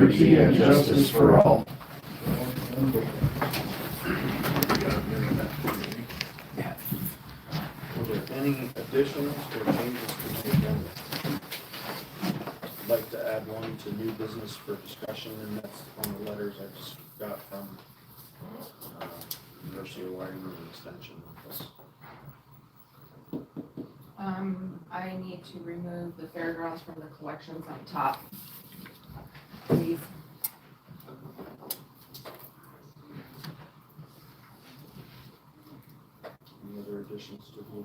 liberty and justice for all. Were there any additions or changes to the agenda? I'd like to add one to new business for discussion, and that's on the letters I just got from University of Wyoming Extension Office. I need to remove the fairgrounds from the collections on top. Please. Any other additions to the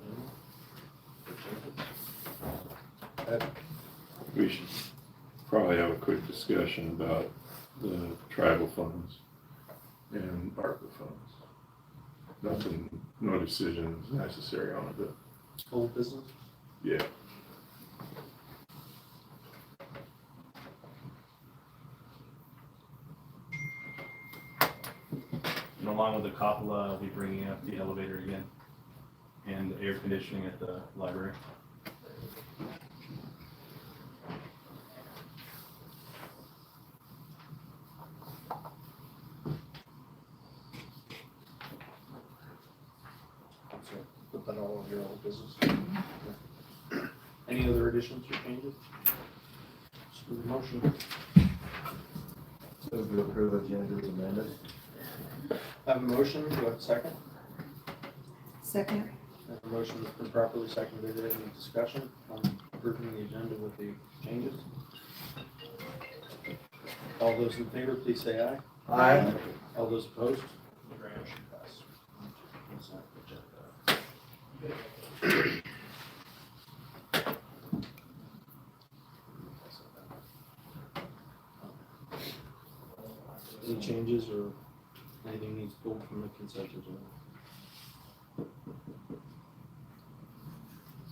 agenda? Ed? We should probably have a quick discussion about the tribal funds and ARPA funds. Nothing, no decision is necessary on it, but Old business? yeah. And along with the Coppola, I'll be bringing up the elevator again and the air conditioning at the library. So put that all of your old business. Any other additions or changes? Just do the motion. So to approve agenda as amended. I have a motion, do I have a second? Second. I have a motion that's been properly seconded. Any discussion on approving the agenda with the changes? All those in favor, please say aye. Aye. All those opposed? Motion passed. Consent agenda. Any changes or anything needs pulled from the consent agenda?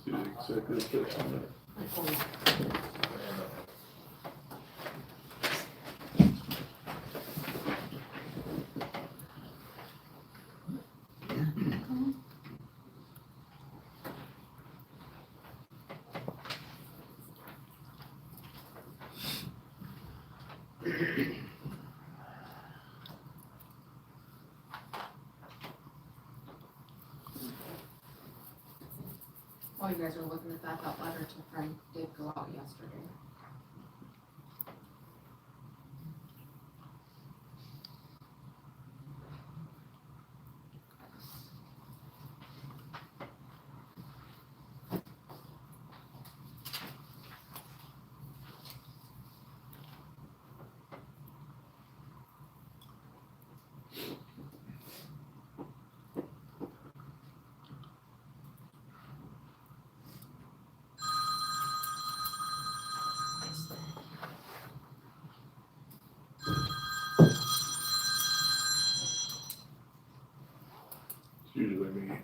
See the executive session there. While you guys are looking at that, that letter to Frank did go out yesterday. It's usually me.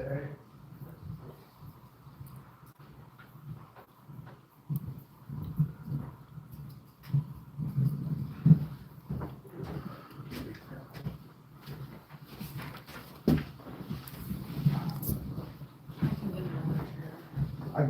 Okay. I can get another chair. I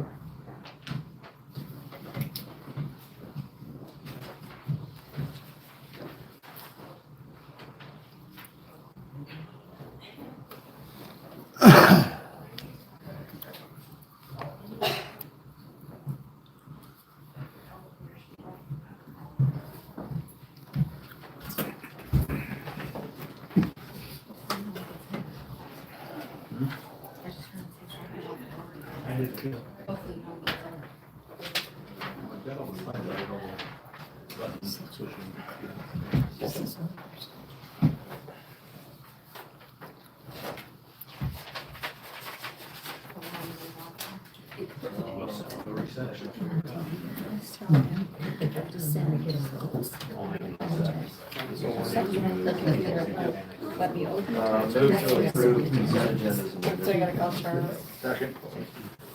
I did too. Hopefully you don't get there. I've got all the signs, I don't know. Buttons, switching. Let me open Move to approve consent agenda as amended. So I gotta call Charles. Second.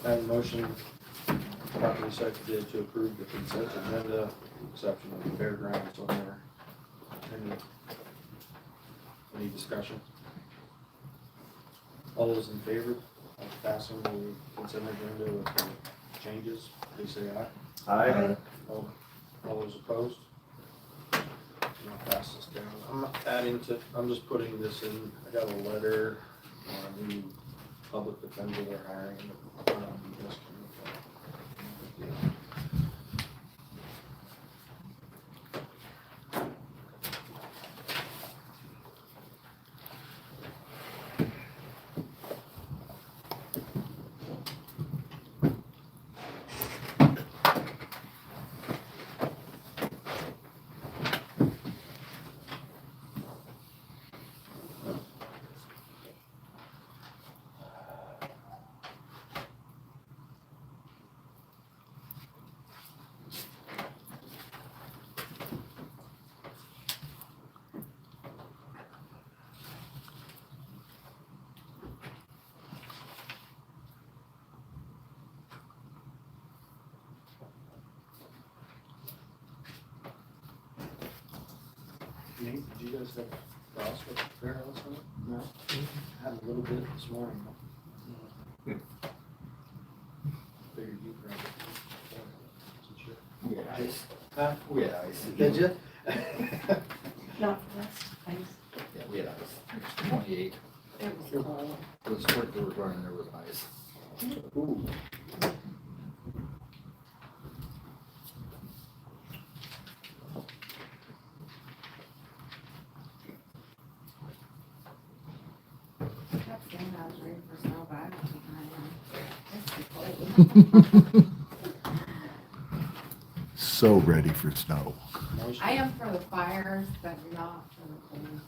I have a motion properly seconded to approve the consent agenda, exception of the fairgrounds on there. Any discussion? All those in favor of passing the consent agenda with the changes, please say aye. Aye. All those opposed? I'll pass this down. I'm adding to, I'm just putting this in, I got a letter on a new public defender they're hiring. This can- Nate, did you guys have frost with the fair last night? No. I had a little bit this morning. Figured you grabbed it. We had ice. Huh? We had ice. Did you? Not last ice. Yeah, we had ice. It was 28. It was cold. It was sprinklers running there with ice. Ooh. Kept saying I was ready for snow, but I don't think I am. It's too cold. So ready for snow. Motion. I am for the fires, but not for the cold.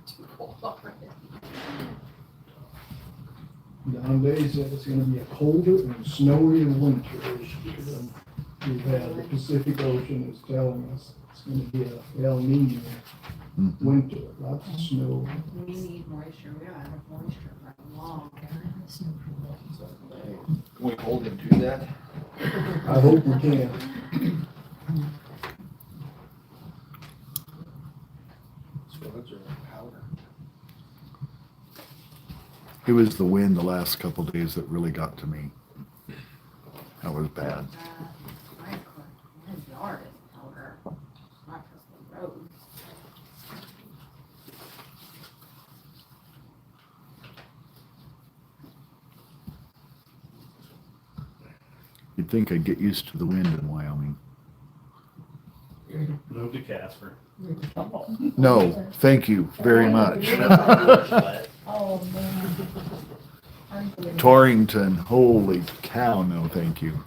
Too cold already. Don Day said it's gonna be a colder and snowier winter this year than we've had. The Pacific Ocean is telling us it's gonna be a El Nino Mhm. winter, lots of snow. We need moisture, we don't have enough moisture for long. Can we hold him to that? I hope we can. Roads are powder. It was the wind the last couple of days that really got to me. That was bad. My yard is powder, not just the roads. You'd think I'd get used to the wind in Wyoming. Move to Casper. No, thank you very much. Oh, man. Torrington, holy cow, no thank you.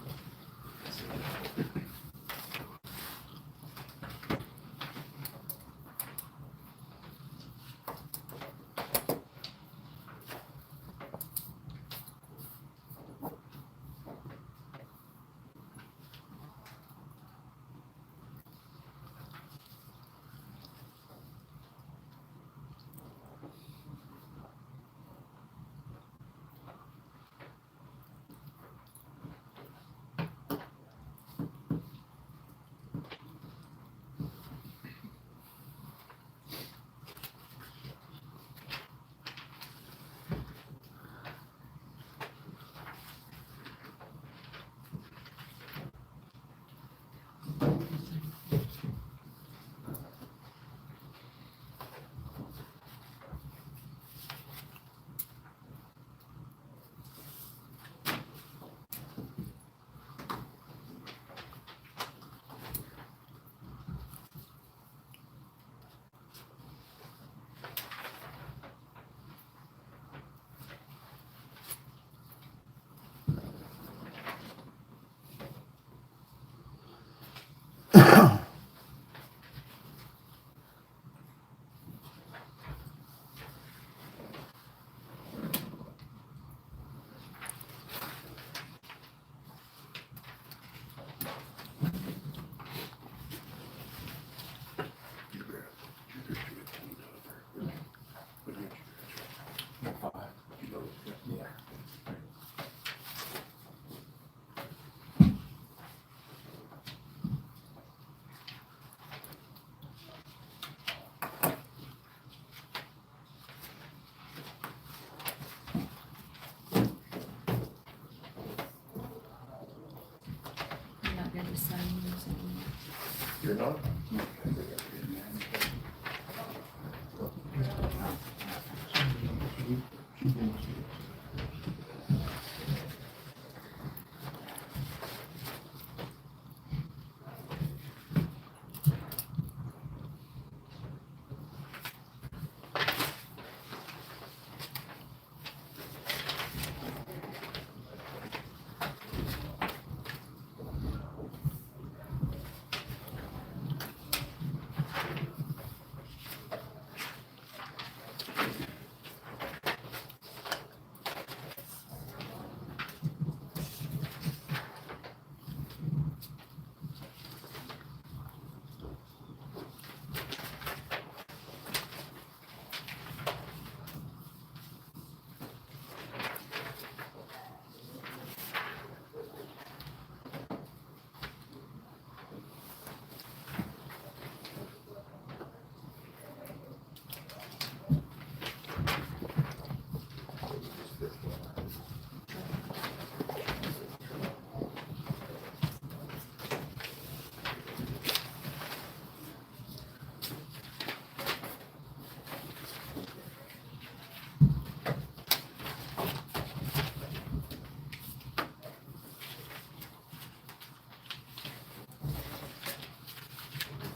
You're not?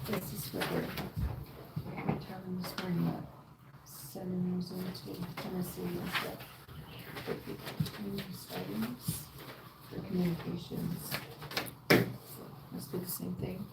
This is where we're telling this morning that 7 years into Tennessee is that community studies for communications. Must be the same thing.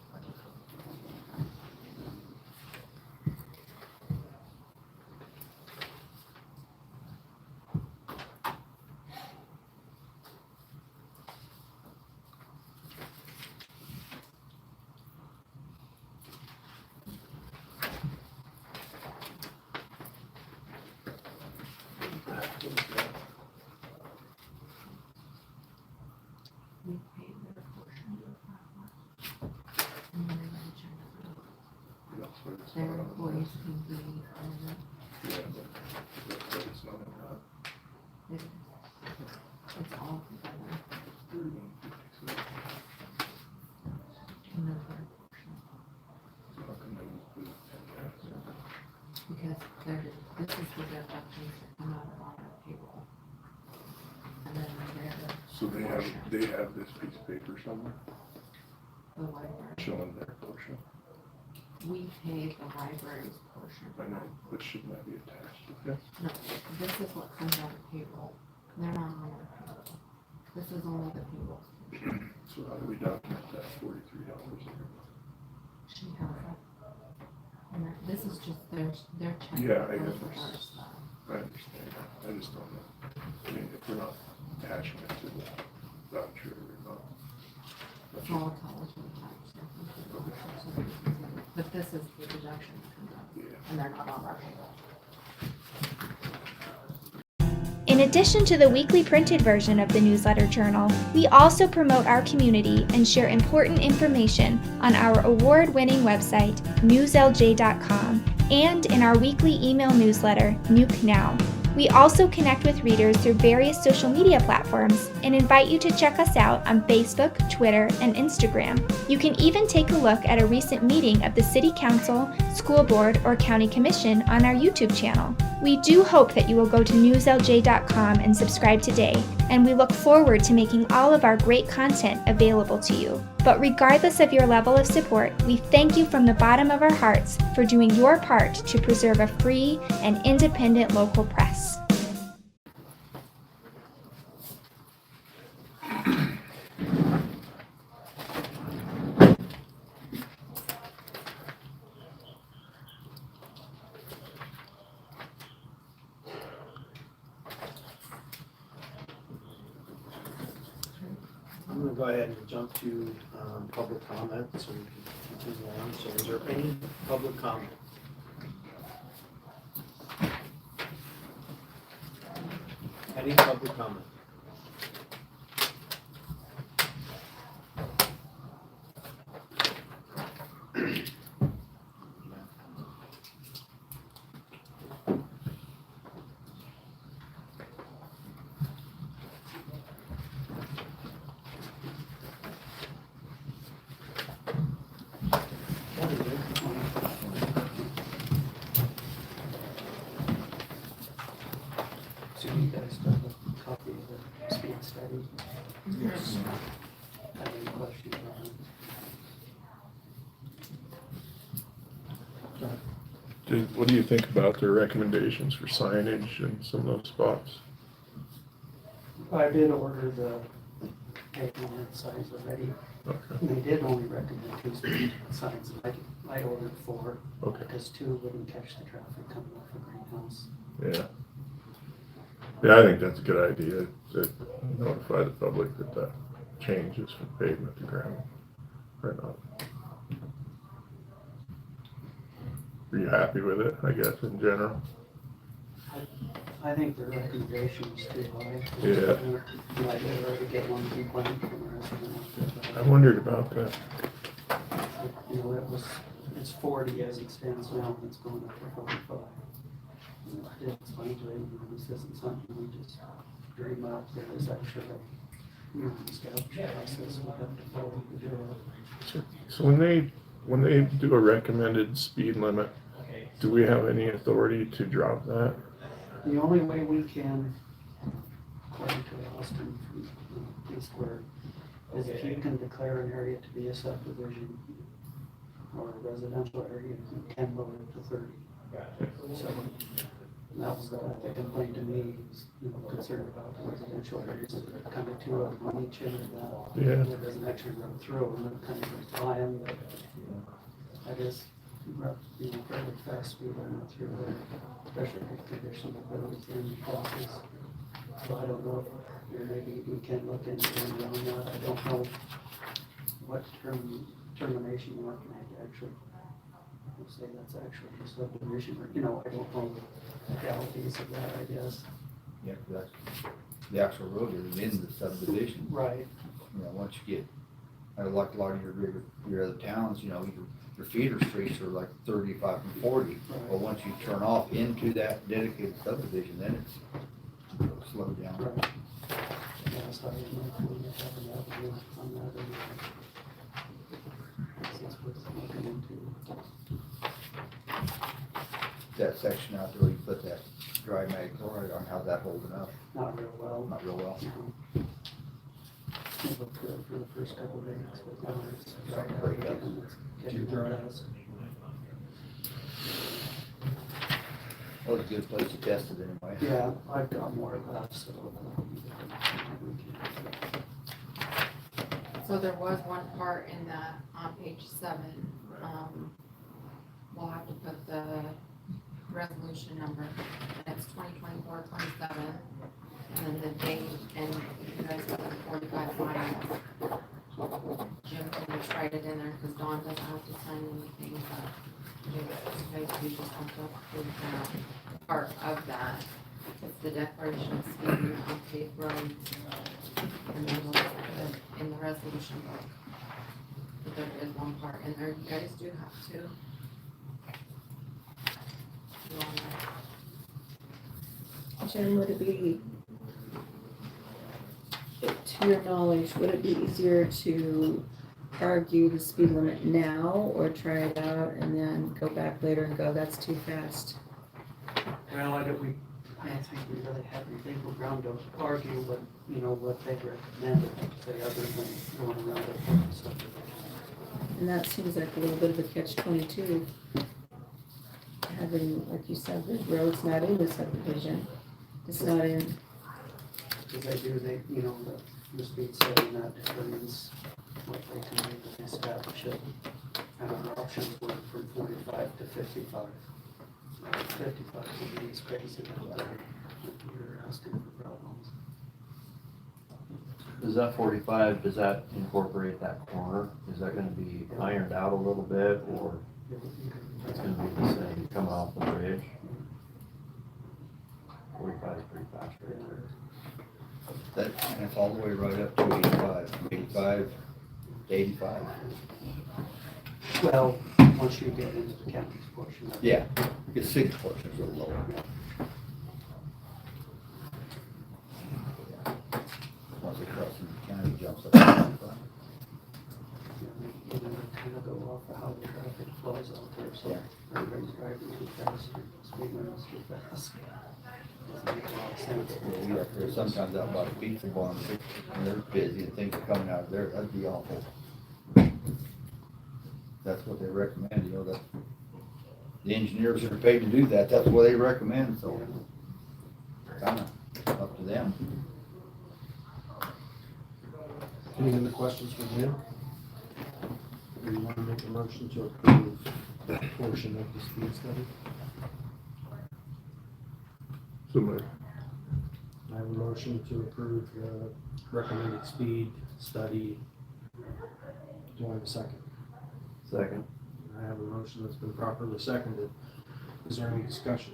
We pay their portion of that. And then they check it out. That's what it's Their not. employees can be on Yeah, but that's what it's not about. it. It's all together. And then their portion. Because this is the deductions that come out of our payroll. And then their So they have this piece of paper somewhere the library. showing their portion. We pay the library's portion. I know, but shouldn't that be attached to this? No, this is what comes out of payroll. They're not on our payroll. This is only the payroll. So how do we document that $43? She has it. And this is just their check. Yeah, I that goes guess. with our stuff. I understand. I just don't know. I mean, if we're not attaching it to the voucher, we're not. It's all college and tax. But this is the deduction that comes out, Yeah. and they're not on our payroll. In addition to the weekly printed version of the newsletter journal, we also promote our community and share important information on our award-winning website, newslj.com, and in our weekly email newsletter, Nuke Now. We also connect with readers through various social media platforms and invite you to check us out on Facebook, Twitter, and Instagram. You can even take a look at a recent meeting of the City Council, School Board, or County Commission on our YouTube channel. We do hope that you will go to newslj.com and subscribe today, and we look forward to making all of our great content available to you. But regardless of your level of support, we thank you from the bottom of our hearts for doing your part to preserve a free and independent local press. I'm gonna go ahead and jump to public comment so we can continue on. So is there any public comment? Any public comment? What do you think about their recommendations for signage in some of those spots? I did order the pavement signs already, Okay, and they did only recommend 2 speed signs, I ordered 4, okay, because 2 wouldn't catch the traffic coming off of Greenhouse. yeah. Yeah, I think that's a good idea, to notify the public that that changes from pavement to gravel. Right on. Are you happy with it, I guess, in general? I think the recommendation was too high. Yeah. Like, they already get 1 complaint from a resident. I wondered about that. You know, it's 40 as it stands now, and it's going up to 45. And I did explain to him, you know, this isn't something we just dream up, there is actually a, establish process we have to follow to do it. So when they do a recommended speed limit, do we have any authority to drop that? The only way we can, according to Austin, Police Square, is if you can declare an area to be a subdivision or a residential area, you can lower it to 30. So that was the complaint to me, was, you know, concerned about the residential areas, kind of 2 of them on each end of that. Yeah. It doesn't actually run through, and it kind of goes by them, but I guess, you know, fairly fast speed limit through there, especially if conditional abilities in the process. So I don't know if, you know, maybe we can look into it on that. I don't know what termination mark can I actually say that's actually a subdivision, or, you know, I don't know the legalities of that, I guess. Yeah, 'cause that's, the actual road is in the subdivision. Right. You know, once you get, like a lot of your other towns, you know, your feeder streets are like 35 and 40. Right. But once you turn off into that dedicated subdivision, then it's slowed down. Right. Yeah, so I didn't know if we would have an avenue on that, and that's worth looking into. That section out there where you put that dry mag chloride on, how's that holding up? Not real well. Not real well. It looked good for the first couple of days, but now it's Starting to break up. getting dust. Well, it's a good place to test it anyway. Yeah, I've got more of that, so. So there was one part in the, on page 7, we'll have to put the resolution number, and it's 2024-27, and then the date, and you guys got the 45 miles. Jim can just write it in there, because Dawn doesn't have to sign anything, but you guys do just have to approve that part of that. It's the declaration of speed limit on paved roads, and then we'll put it in the resolution book. But there is one part in there, you guys do have to. You wanna- Jen, would it be, to your knowledge, would it be easier to argue the speed limit now or try it out and then go back later and go, that's too fast? Well, I don't think we really have any legal ground to argue what, you know, what they recommended, say, other than going around it. So, And that seems like a little bit of a catch-22. Having, like you said, the road's not in the subdivision, it's not in. because they, you know, the speed setting that determines what they can make and establish it. And our options went from 45 to 55. 55 would be crazy out there if you're asking for problems. Does that 45, does that incorporate that corner? Is that gonna be ironed out a little bit, or it's gonna be the same coming off the bridge? 45 is pretty fast right there. And it's all the way right up to 85, from 85 to 85. Well, once you get into the county's portion. of it. Yeah, the city portion is a little lower. Once it crosses the county, it jumps up to 85. You know, kind of go off of how the traffic flows out there, so everybody's driving too fast, or speed limit's too fast. Doesn't make a lot of sense. Yeah, we up there sometimes out by the pizza barn, and they're busy and things are coming out of there, that'd be awful. That's what they recommend, you know, that the engineers are paid to do that, that's what they recommend, so kinda up to them. Any other questions for Jim? Do you want to make a motion to approve that portion of the speed study? So moved. I have a motion to approve the recommended speed study. Do I have a second? Second. I have a motion that's been properly seconded. Is there any discussion?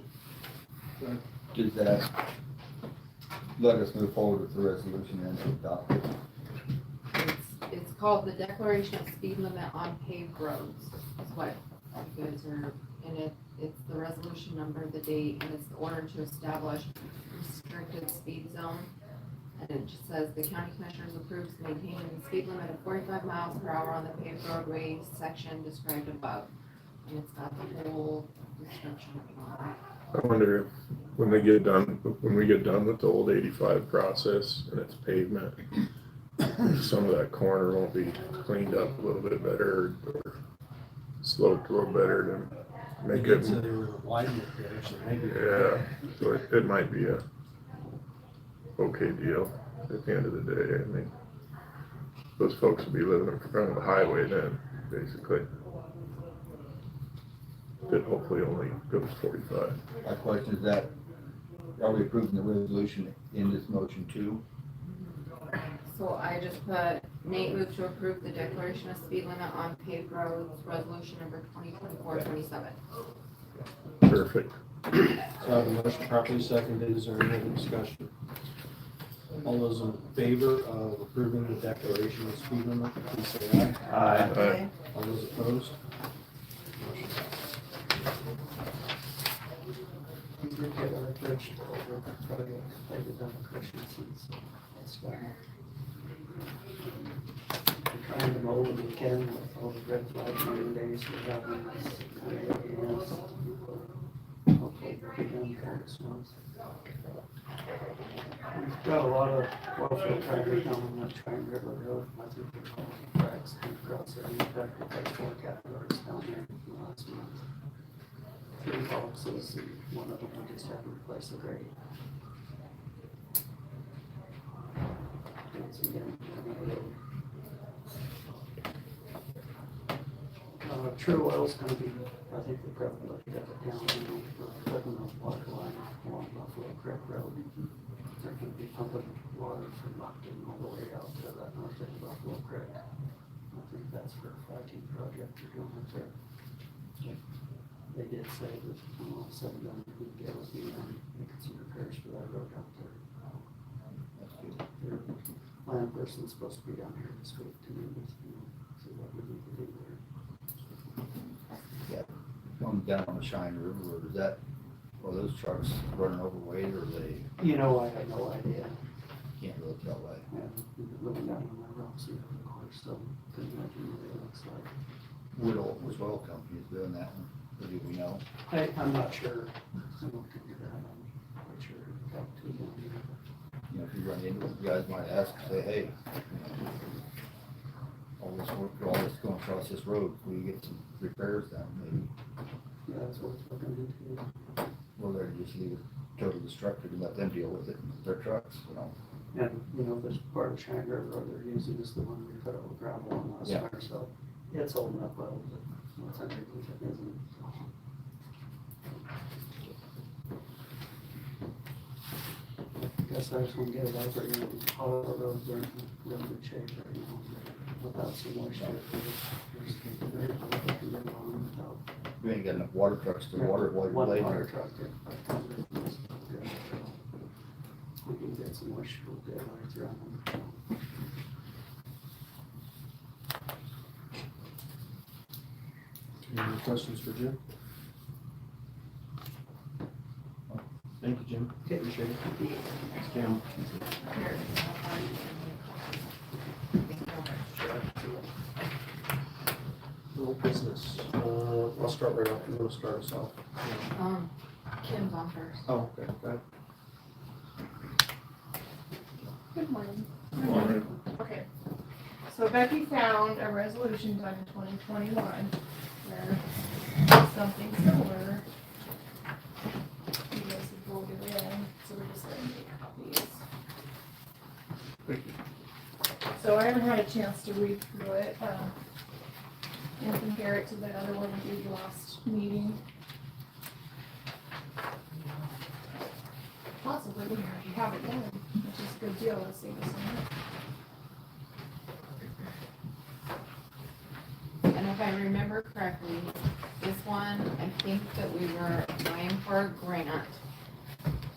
Does that let us move forward with the resolution and adopt it? It's called the Declaration of Speed Limit on Paved Roads, is what you guys are, and it's the resolution number, the date, and it's the order to establish restricted speed zone. And it just says the county commissioners approves maintaining the speed limit of 45 miles per hour on the paved roadway section described above. And it's got the whole description of it. I wonder if when we get done with the old 85 process and its pavement, some of that corner won't be cleaned up a little bit better or sloped a little better to make it. So they were widening it there, so maybe. Yeah, so it might be a okay deal at the end of the day. I mean, those folks will be living in front of the highway then, basically. It hopefully only goes 45. My question is that, are we approving the resolution in this motion too? So I just put, Nate moved to approve the declaration of speed limit on paved roads, resolution number 2024-27. Perfect. So I have a motion properly seconded. Is there any other discussion? All those in favor of approving the declaration of speed limit, please say aye. Aye. All those opposed? Motion We did get our bridge over project, I did on Christensen's, that's fine. We're trying to mow when we can with all the red flag running days we're having this kind of events. Hopefully we'll be done for this month. We've got a lot of welfare traffic down on that Triangle River Road, I think they're called cracks and across there, we've got like 4 categories down there in the last month. 3 boxes, and one of them we just had to replace the grate. Once again, True Oil's gonna be, I think we probably looked at it down, for putting the water line along Buffalo Creek Road. They're gonna be pumping water from Buckton all the way out to that north end of Buffalo Creek. I think that's for a 5T project they're doing up there. They did say that, all said and done, we could get with me and making some repairs for that road out there. That's good. Their land person's supposed to be down here this week to meet with me, see what we need to do there. Going down on the Cheyenne River, or is that, are those trucks running overweight, or they You know, I have no idea. can't really tell that? Yeah, we've been looking down on my rocks here, of course, so couldn't imagine what it looks like. Which oil company is doing that one, or do we know? I'm not sure. I don't think that, I'm quite sure. Talk to them. You know, if you run into it, you guys might ask, say, hey, all this work, all this going across this road, will you get some repairs done, maybe? Yeah, that's what it's looking into. Or they just leave it totally destructive and let them deal with it, their trucks, you know? And, you know, this part of Cheyenne River Road they're using is the one we put all the gravel on last Yeah. summer, so it's holding up well, but what's underneath it isn't. Guess I just want to get it out there, you know, all the roads are in really good shape right now, without some moisture. There's very little that can go on without You ain't got enough water trucks to water it while you're one laying water there. truck. We can get some moisture real good right through them. Any questions for Jim? Thank you, Jim. Okay. Appreciate it. Thanks, Cam. Little business. I'll start right off. I'm gonna start us off. Kim's on first. Oh, okay, okay. Good morning. Morning. Okay, so Becky found a resolution done in 2021 where something similar So I haven't had a chance to read through it, and compare it to the other one we did last meeting. Possibly we already have it done, which is a good deal, let's save us some money. And if I remember correctly, this one, I think that we were applying for a grant,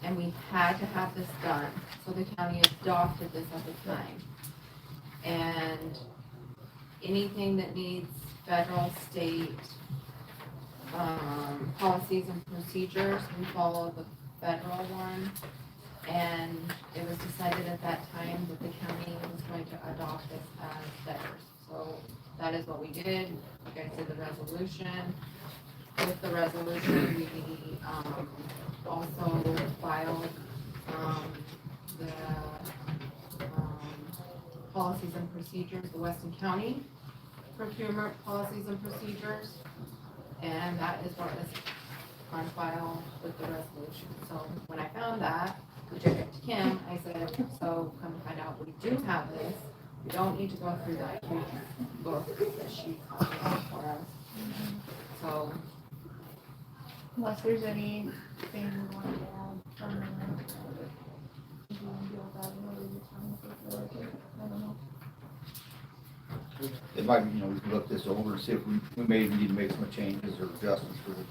and we had to have this done, so the county adopted this at the time. And anything that needs federal, state, policies and procedures, we follow the federal one. And it was decided at that time that the county was going to adopt this as theirs. So that is what we did. You guys did the resolution. With the resolution, we also filed the policies and procedures, the Weston County procurement policies and procedures. And that is what was on file with the resolution. So when I found that, we took it to Kim, I said, so come to find out, we do have this. We don't need to go through that huge book that she copied for us. So. Unless there's anything we want to add from them. If you want to deal with that another time, if you feel like it, I don't know. It might be, we can look this over and see if we may need to make some changes or adjustments for the.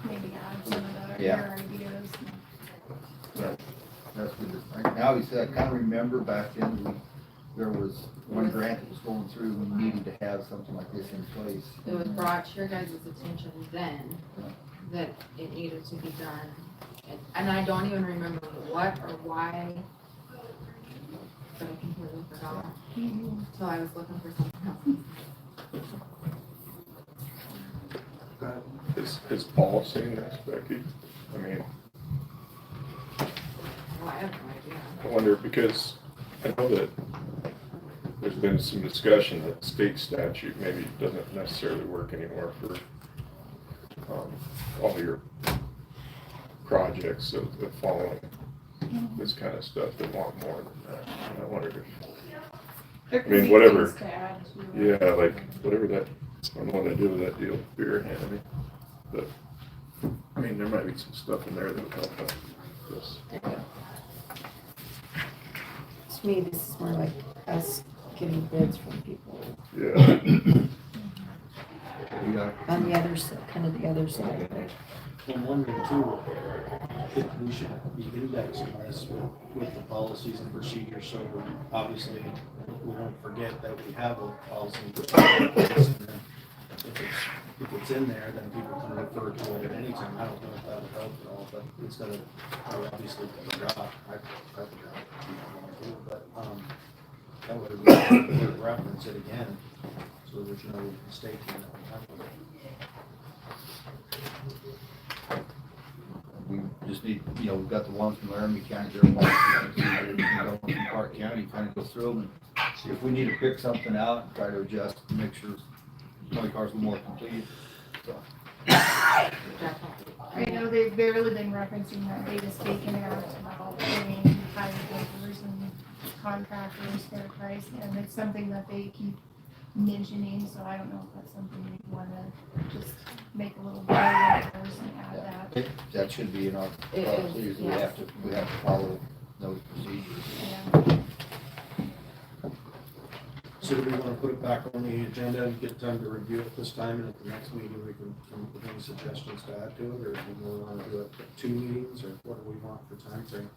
Maybe add some of the, Yeah. your ideas. That's good. Right now, he said, I kind of remember back then, there was one grant that was going through, we needed to have something like this in place. It was brought to your guys' attention then that it needed to be done. And I don't even remember what or why, but I completely forgot. So I was looking for something else. Is Paul seeing this, Becky? I mean, Well, I have no idea. I wonder, because I know that there's been some discussion that state statute maybe doesn't necessarily work anymore for all your projects of following this kind of stuff. They want more than that. And I wondered There I could mean, be whatever. things to add to it. if, yeah, like, whatever that, I don't know what I do with that deal beer handed me. But, I mean, there might be some stuff in there that would help out this. To me, this is more like us getting bids from people Yeah. on the other side, kind of the other side of it. I'm wondering too, if we should be indexing this with the policies and procedures, so obviously we don't forget that we have a policy and procedure. If it's in there, then people can refer to it at any time. I don't know if that would help at all, but instead of, I obviously forgot, I forgot, but, that would reference it again, so there's no mistake in it. We just need, we've got the ones from Laramie County, there are ones from Park County, kind of go through them and see if we need to pick something out and try to adjust and make sure my car's a little more complete. So. I know they've barely been referencing that they just taken it out about paying hired workers and contractors fair price, and it's something that they keep mentioning, so I don't know if that's something we wanna just make a little better and add that. That should be in our It is, policies, yes. we have to follow those procedures. Yeah. So do we want to put it back on the agenda and get time to review it this time, and at the next meeting we can come up with any suggestions to add to it, or do we want to do it at 2 meetings, or what do we want for time frame?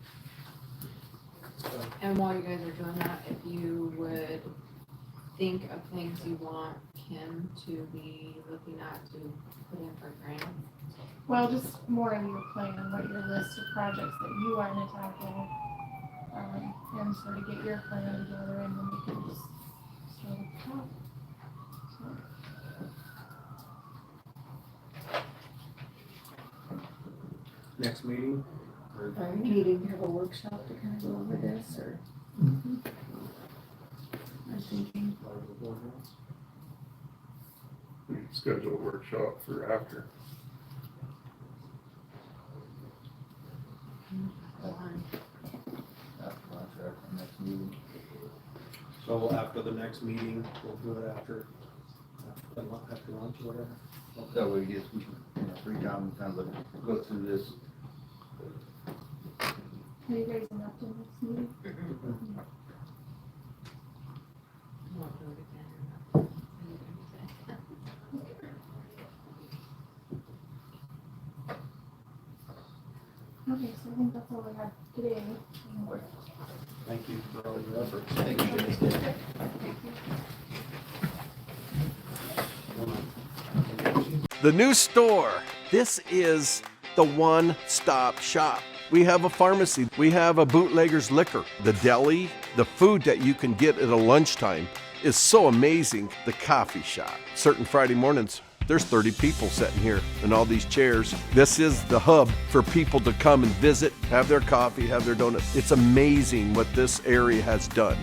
And while you guys are doing that, if you would think of things you want Kim to be looking at to put in for grants. Well, just more of your plan, what your list of projects that you want to tackle, and sort of get your plan together, and then we can just start at the top. Next meeting? Or Are you needing to have a workshop to kind of go over this, or? I'm thinking, We can schedule a workshop for after. After contract, next meeting. So after the next meeting, we'll do it after lunch or whatever. That way we get some, free time to kind of go through this. Are you guys enough to this meeting? Won't do it again. Okay, so I think that's all I have today. Thank you for all your efforts. Thank you, guys. The new store. This is the one-stop shop. We have a pharmacy. We have a bootlegger's liquor. The deli, the food that you can get at a lunchtime is so amazing. The coffee shop. Certain Friday mornings, there's 30 people sitting here in all these chairs. This is the hub for people to come and visit, have their coffee, have their donuts. It's amazing what this area has done.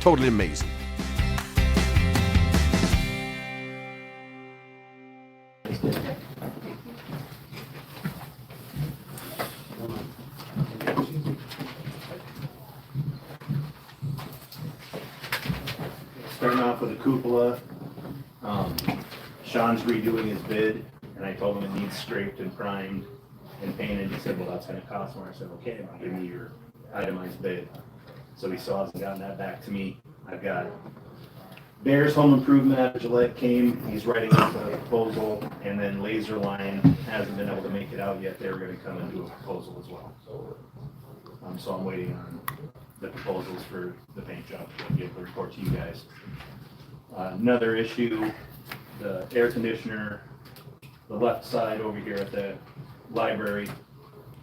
Totally amazing. Starting off with the cupola, Sean's redoing his bid, and I told him it needs scraped and primed and painted. He said, well, that's gonna cost more. I said, okay, give me your itemized bid. So he still hasn't gotten that back to me. I've got Bears Home Improvement out of Gillette came, he's writing up a proposal, and then Laser Line hasn't been able to make it out yet. They're gonna come and do a proposal as well. So I'm waiting on the proposals for the paint job to be able to report to you guys. Another issue, the air conditioner, the left side over here at the library,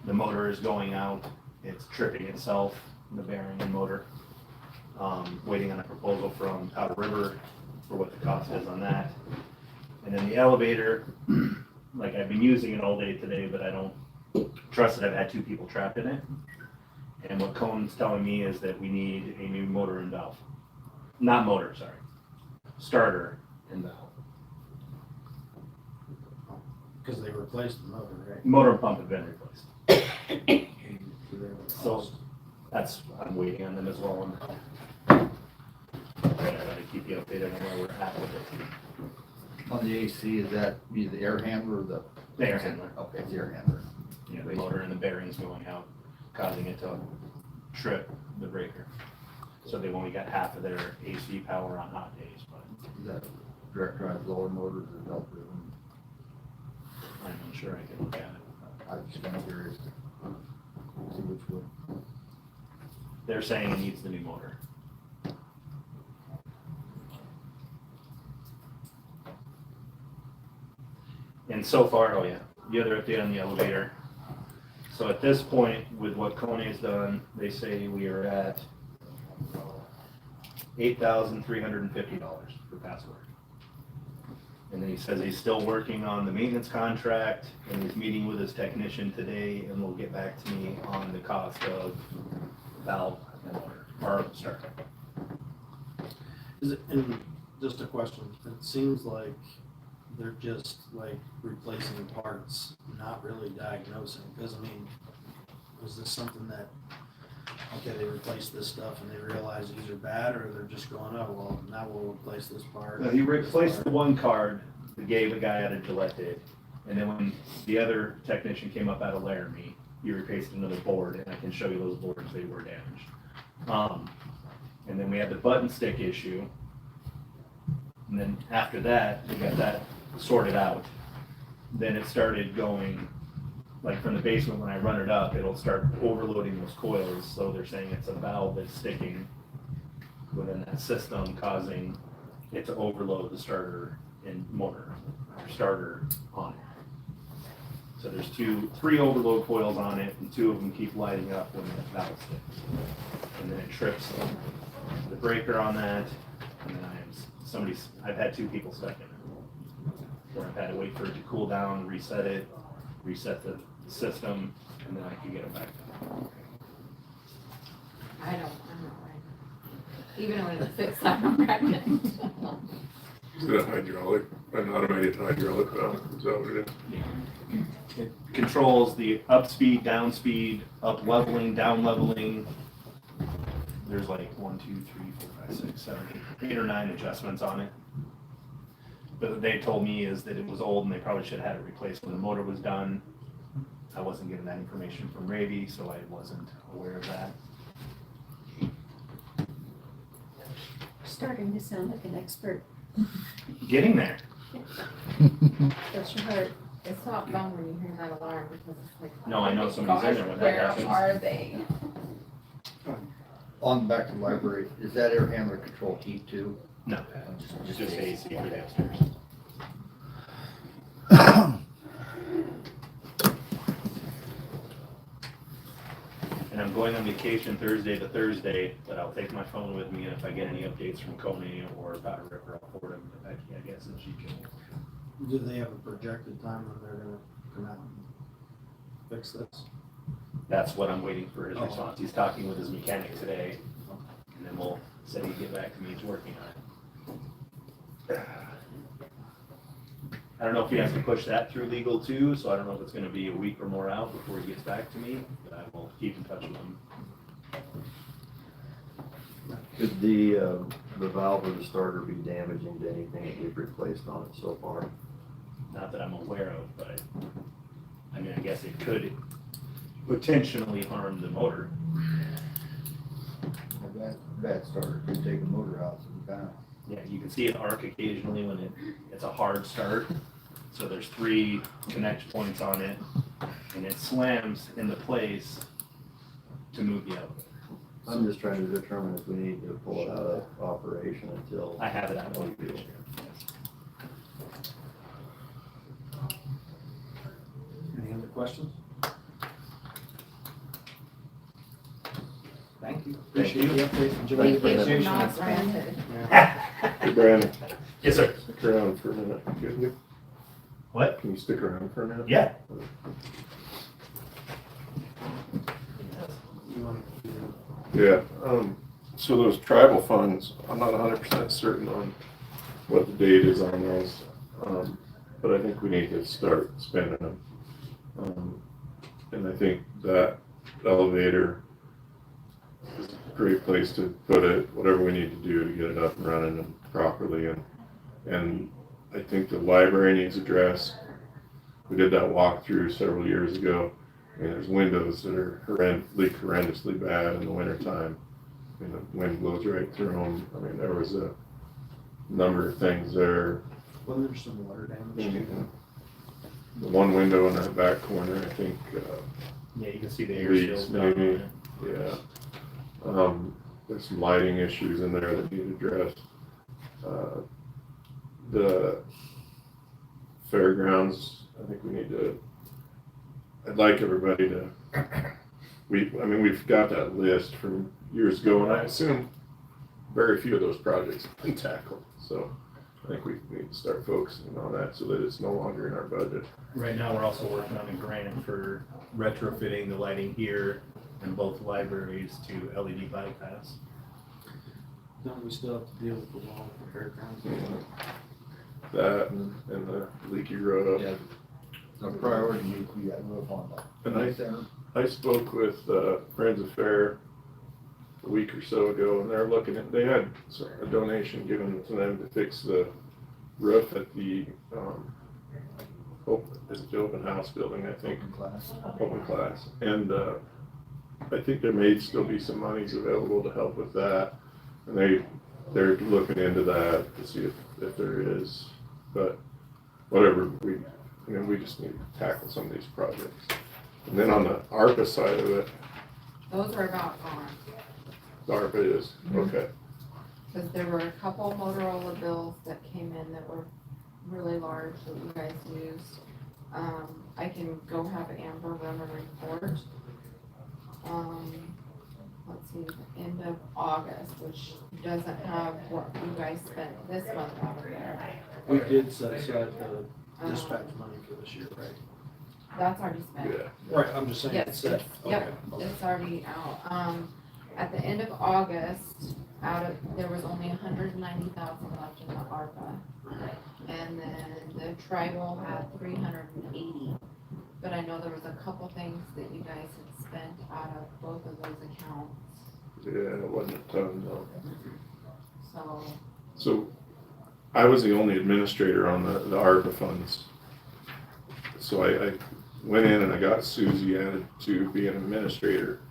the motor is going out. It's tripping itself, the bearing and motor. Waiting on a proposal from Powder River for what the cost is on that. And then the elevator, like I've been using it all day today, but I don't trust that. I've had 2 people trapped in it. And what Cohen's telling me is that we need a new motor and valve. Not motor, sorry. Starter and valve. Because they replaced the motor, right? Motor and pump have been replaced. So that's, I'm waiting on them as well. And I gotta keep you updated on where we're at with it. On the AC, is that be the air handler or the? The air handler. Okay, it's the air handler. Yeah, the motor and the bearings going out, causing it to trip the breaker. So they've only got half of their AC power on hot days, but Is that direct drive blower motors or belt driven? I'm not sure. I can look at it. I was just kind of curious to see which one. They're saying it needs the new motor. And so far, oh yeah, the other update on the elevator. So at this point, with what Kone's done, they say we are at $8,350 for password. And then he says he's still working on the maintenance contract, and he's meeting with his technician today, and will get back to me on the cost of valve and motor, or starter. Is it, and just a question, it seems like they're just like replacing parts, not really diagnosing, because I mean, was this something that, okay, they replaced this stuff and they realize these are bad, or they're just going, oh, well, now we'll replace this part? No, he replaced the one card that gave a guy out of Gillette did, and then when the other technician came up out of Laramie, he replaced another board, and I can show you those boards, they were damaged. And then we had the button stick issue, and then after that, we got that sorted out. Then it started going, like from the basement, when I run it up, it'll start overloading those coils, so they're saying it's a valve that's sticking within that system, causing it to overload the starter and motor, or starter on it. So there's 3 overload coils on it, and 2 of them keep lighting up when the valve sticks. And then it trips the breaker on that, and then I've had 2 people stuck in it. Where I've had to wait for it to cool down, reset it, reset the system, and then I can get it back. I'm not right. Even when it's fixed, I'm pregnant. Is it a hydraulic, an automated hydraulic valve? Is that what it is? It controls the up speed, down speed, up leveling, down leveling, there's like 1, 2, 3, 4, 5, 6, 7, 8 or 9 adjustments on it. But what they told me is that it was old and they probably should have had it replaced when the motor was done. I wasn't given that information from Ravy, so I wasn't aware of that. Starting to sound like an expert. Getting there. Bless your heart. It's not fun when you hear that alarm because it's like. No, I know somebody's in there when that Where happens. are they? On back to the library, is that air handler control heat too? No, just AC for the upstairs. And I'm going on vacation Thursday to Thursday, but I'll take my phone with me, and if I get any updates from Coney or Powder River, I'll forward them to Becky, I guess, and she can. Do they have a projected time when they're gonna come out and fix this? That's what I'm waiting for his Oh. response. He's talking with his mechanic today, and then we'll say he'd get back to me, he's working on it. I don't know if he has to push that through legal too, so I don't know if it's gonna be a week or more out before he gets back to me, but I will keep in touch with him. Could the valve or the starter be damaging to anything that we've replaced on it so far? Not that I'm aware of, but I mean, I guess it could potentially harm the motor. Bad starter, could take the motor out, so we kind of. Yeah, you can see it arc occasionally when it's a hard start. So there's 3 connect points on it, and it slams into place to move the outlet. I'm just trying to determine if we need to pull it out of operation until. I have it out of the yes. Any other questions? Thank you. Appreciate the update. Enjoy the Vacation vacation. not granted. Hey, Brandon, Yes, sir. stick around for a minute. Can What? you stick around for a minute? Yeah. You want to- Yeah, so those tribal funds, I'm not 100% certain on what the date is on those, but I think we need to start spending them. And I think that elevator is a great place to put it, whatever we need to do to get it up and running and properly. And I think the library needs addressed. We did that walkthrough several years ago. I mean, there's windows that are leak horrendously bad in the wintertime. I mean, the wind blows right through them. I mean, there was a number of things there. Wasn't there some water damage? The one window in that back corner, I think, Yeah, you can see the air leaks seals down on maybe, it. yeah. There's some lighting issues in there that need addressed. The fairgrounds, I think we need to, I'd like everybody to, we've got that list from years ago, and I assume very few of those projects have been tackled. So I think we need to start focusing on that so that it's no longer in our budget. Right now, we're also working on a grant for retrofitting the lighting here in both libraries to LED bypass. Don't we still have to deal with the wall at the fairgrounds? That and the leaky road up. Yeah, the priority, we got roof on And the center. I spoke with Friends of Fair a week or so ago, and they're looking at, they had a donation given to them to fix the roof at the, is it the open house building, I think. Open class. And I think there may still be some monies available to help with that. And they're looking into that to see if there is, but whatever, we just need to tackle some of these projects. And then on the ARPA side of it, Those are about gone. the ARPA is, okay. Because there were a couple Motorola bills that came in that were really large that you guys used. I can go have Amber run a report. Let's see, the end of August, which doesn't have what you guys spent this month out of there. We did set aside the dispatch money for this year, right? That's already spent. Yeah. Right, I'm just saying Yes, it's set. yep, Okay. it's already out. At the end of August, there was only 190,000 left in the ARPA. And then the tribal had 380. But I know there was a couple things that you guys had spent out of both of those accounts. Yeah, it wasn't a ton, though. So, So I was the only administrator on the ARPA funds. So I went in and I got Susie added to be an administrator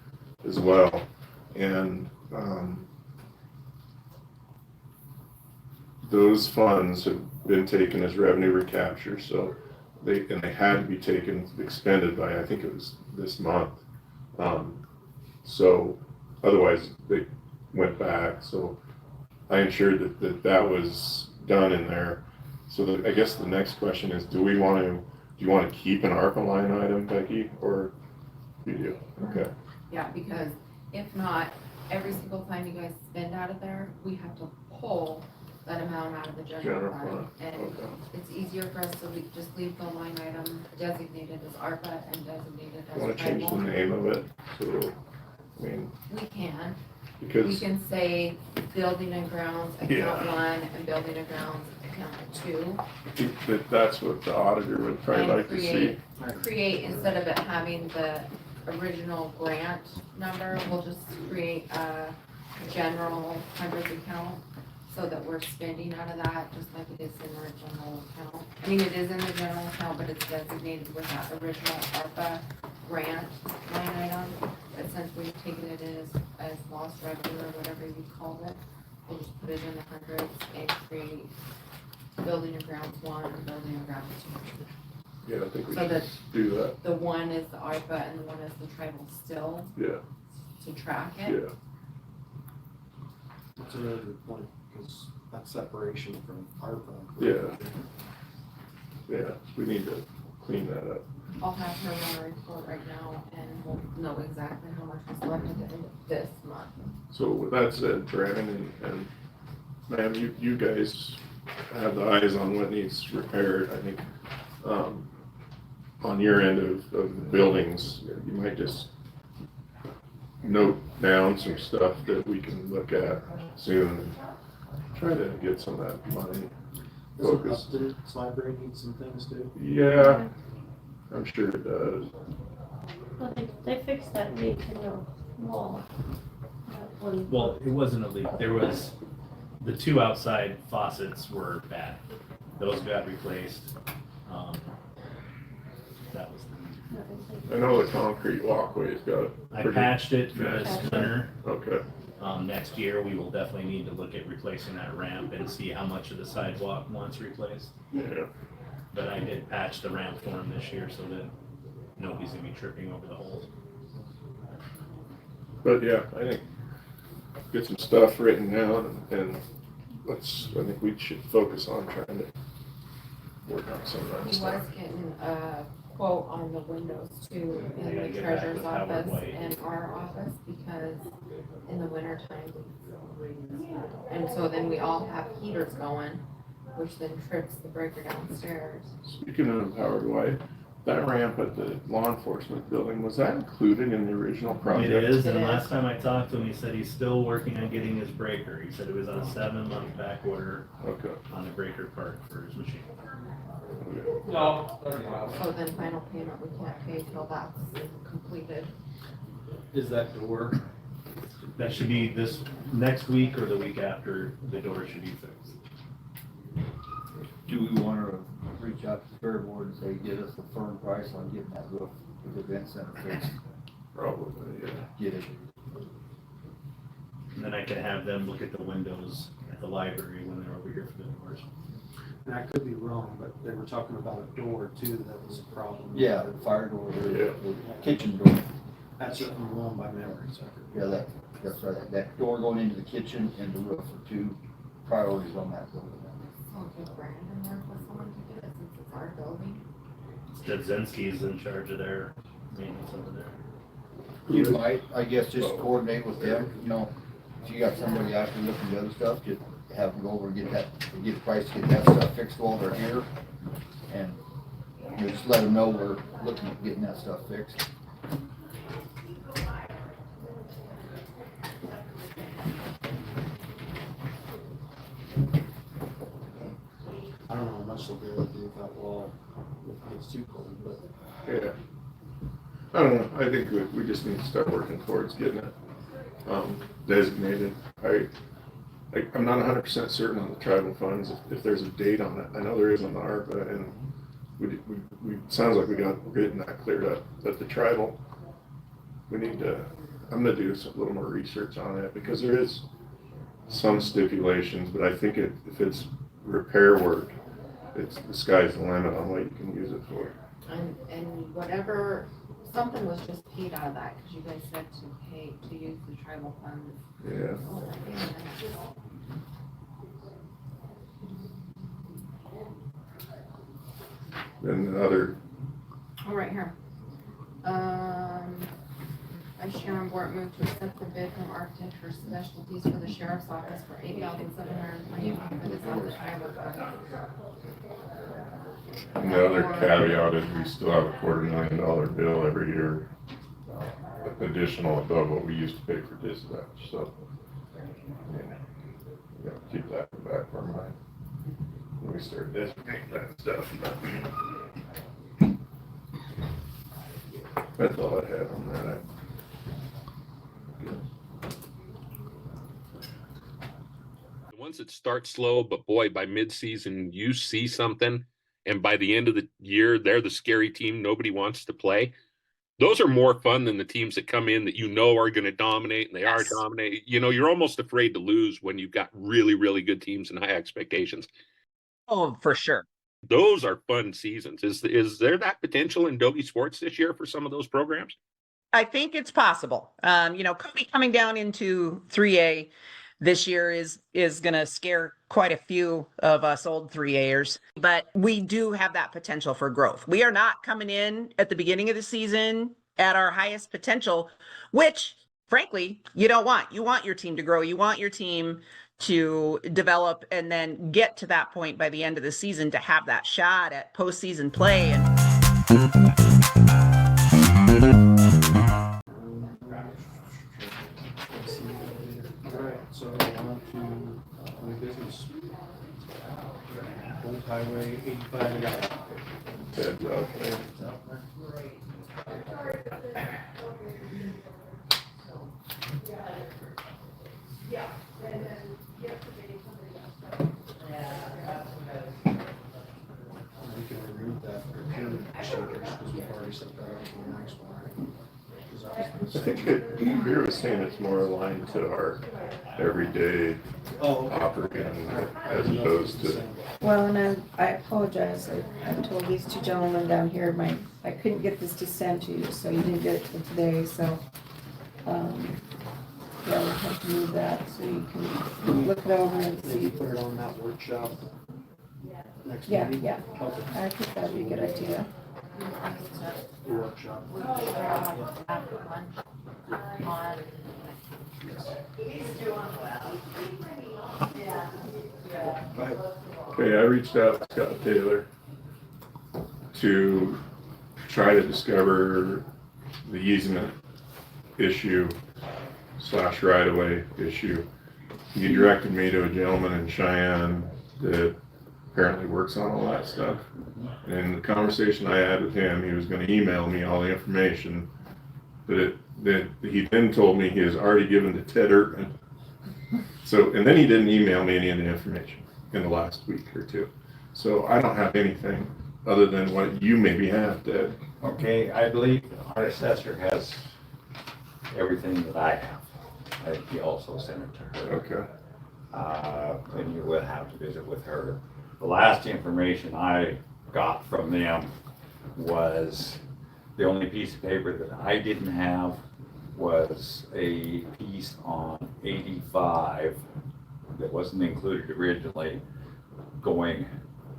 as well. And those funds have been taken as revenue recapture, so they had to be taken, expended by, I think it was this month. So otherwise they went back, so I ensured that was done in there. So I guess the next question is, do you want to keep an ARPA line item, Becky, or do you? Okay. yeah, because if not, every single time you guys spend out of there, we have to pull that amount out of the general fund. And Okay. it's easier for us to just leave the line item designated as ARPA and designated as Want to change the tribal. name of it? So, I mean, We can. We because, can say building and grounds account Yeah. 1 and building and grounds account 2. I think that's what the auditor would probably And like to see. create, instead of it having the original grant number, we'll just create a general hundreds account so that we're spending out of that, just like it is in our general account. I mean, it is in the general account, but it's designated with that original ARPA grant line item. But since we've taken it as lost revenue or whatever you called it, we'll just put it in the hundreds and create building and grounds 1 and building and grounds 2. Yeah, I think we So should that do that. the one is the ARPA and the one is the tribal still Yeah, to track it. yeah. That's a really good point, because that's separation from ARPA. Yeah. Yeah, we need to clean that up. I'll have her run a report right now and we'll know exactly how much is left at the end of this month. So with that said, Brandon and ma'am, you guys have the eyes on what needs repaired. I think, on your end of the buildings, you might just note down some stuff that we can look at soon and try to get some of that money focused. Doesn't Upton's library need some things too? Yeah, I'm sure it does. Well, they fixed that leak in the wall. That one. Well, it wasn't a leak. There was, the two outside faucets were bad. Those got replaced. That was, I know the concrete walkway's got. I patched it for this Patched it. winter. Okay, Next year, we will definitely need to look at replacing that ramp and see how much of the sidewalk wants replaced. yeah. But I did patch the ramp for him this year so that nobody's gonna be tripping over the holes. But yeah, I think get some stuff written down and I think we should focus on trying to work on some of that He was stuff. getting a quote on the windows too I in gotta the get back treasurer's with Howard office White. and our office because in the winter time. And so then we all have heaters going, which then trips the breaker downstairs. Speaking of Howard White, that ramp at the law enforcement building, was that included in the original project? It is, and It is. last time I talked to him, he said he's still working on getting his breaker. He said it was on a 7-month back order Okay. on the breaker part for his machine. So then final payment we can't pay till that's completed. Is that door? That should be this next week or the week after, the door should be fixed. Do we wanna reach out to the fair board and say, get us a firm price on getting that roof with the event center fixed? Probably, yeah. Get it. And then I can have them look at the windows at the library when they're over here for the doors. And I could be wrong, but they were talking about a door too that was a problem. Yeah, the fire door, Yeah. the kitchen door. That's certainly one by memory, so. Yeah, that's right. That door going into the kitchen and the roof are two priorities on that building. So give Brandon work with someone to get it since it's our building. Stedzinski's in charge of their maintenance over there. You might, I guess, just coordinate with them, you know, if you got somebody out there looking at the other stuff, just have them go over and get a price to get that stuff fixed while they're here. And, you know, just let them know we're looking at getting that stuff fixed. I don't know how much they'll be able to do with that wall if it's too cold, but Yeah. I don't know, I think we just need to start working towards getting it. designated. I'm not 100% certain on the tribal funds, if there's a date on it. I know there is on the ARPA, and we sounds like we're getting that cleared up. But the tribal, I'm gonna do a little more research on it, because there is some stipulations, but I think if it's repair work, the sky's the limit on what you can use it for. And whatever, something was just paid out of that, because you guys said to use the tribal funds. Yeah. Oh, my goodness. Then the other, Oh, right here. I, Sharon Bort, moved to accept the bid from Architecture Specialties for the Sheriff's Office for $8,720 for this on the tribal fund. and the other caveat is we still have a $250,000 bill every year, additional above what we used to pay for dispatch. So, yeah, we gotta keep that in the back of our mind when we start designating that stuff. That's all I had on that. The ones that start slow, but boy, by mid-season you see something, and by the end of the year they're the scary team nobody wants to play. Those are more fun than the teams that come in that you know are going to dominate, and they are dominating. You know, you're almost afraid to lose when you've got really, really good teams and high expectations. Oh, for sure. Those are fun seasons. Is there that potential in Doby Sports this year for some of those programs? I think it's possible. Cody coming down into 3A this year is going to scare quite a few of us old 3Ers, but we do have that potential for growth. We are not coming in at the beginning of the season at our highest potential, which frankly, you don't want. You want your team to grow. You want your team to develop and then get to that point by the end of the season to have that shot at postseason play. Alright, so on to new business. Old Highway 85. Ted's out there. We can remove that procurement procedures because we've already set that up for the next one. I think Beer was saying it's more aligned to our everyday operating as opposed to. Well, and I apologize, I told these two gentlemen down here, I couldn't get this to send to you, so you didn't get it till today, so, yeah, we'll have to move that, so you can look it over and Maybe see. put it on that workshop next Yeah, meeting? yeah, Okay. I think that'd be a good idea. The workshop. Okay, I reached out to Scott Taylor to try to discover the easement issue / right-of-way issue. He directed me to a gentleman in Cheyenne that apparently works on all that stuff. And the conversation I had with him, he was going to email me all the information that he then told me he has already given to Ted Ertman. So, and then he didn't email me any of the information in the last week or two. So I don't have anything other than what you maybe have, Ted. Okay, I believe our assessor has everything that I have. I think he also sent it to her. Okay. And you will have to visit with her. The last information I got from them was the only piece of paper that I didn't have was a piece on 85 that wasn't included originally going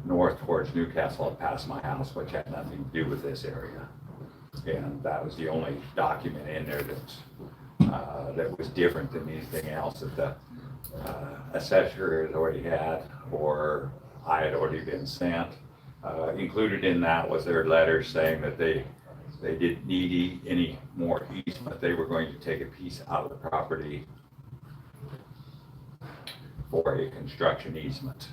north towards Newcastle and past my house, which had nothing to do with this area. And that was the only document in there that was different than anything else that the assessor had already had or I had already been sent. Included in that was their letter saying that they didn't need any more easement. They were going to take a piece out of the property for a construction easement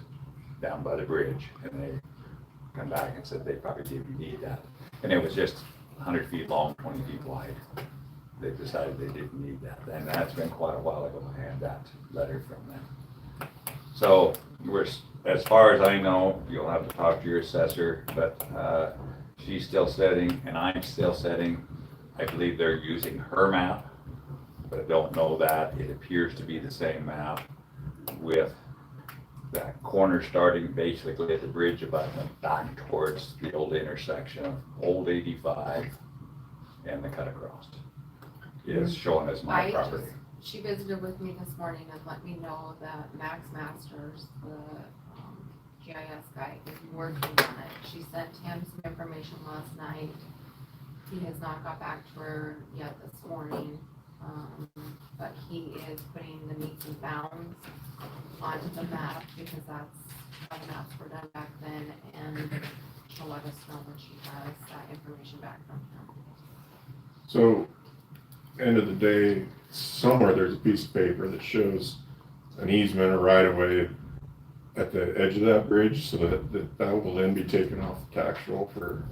down by the bridge. And they come back and said they probably didn't need that. And it was just 100 feet long, 20 feet wide. they decided they didn't need that. And that's been quite a while ago, I had that letter from them. So as far as I know, you'll have to talk to your assessor, but she's still setting and I'm still setting. I believe they're using her map, but I don't know that. It appears to be the same map with that corner starting basically at the bridge abutment back towards the old intersection of Old 85 and the cut across. Is showing as my property. She visited with me this morning and let me know that Max Masters, the GIS guy, is working on it. She sent him some information last night. He has not got back to her yet this morning, but he is putting the meets and bounds onto the map because that's how the maps were done back then, and she'll let us know when she has that information back from him. So, end of the day, somewhere there's a piece of paper that shows an easement or right of way at the edge of that bridge, so that will then be taken off the tax roll for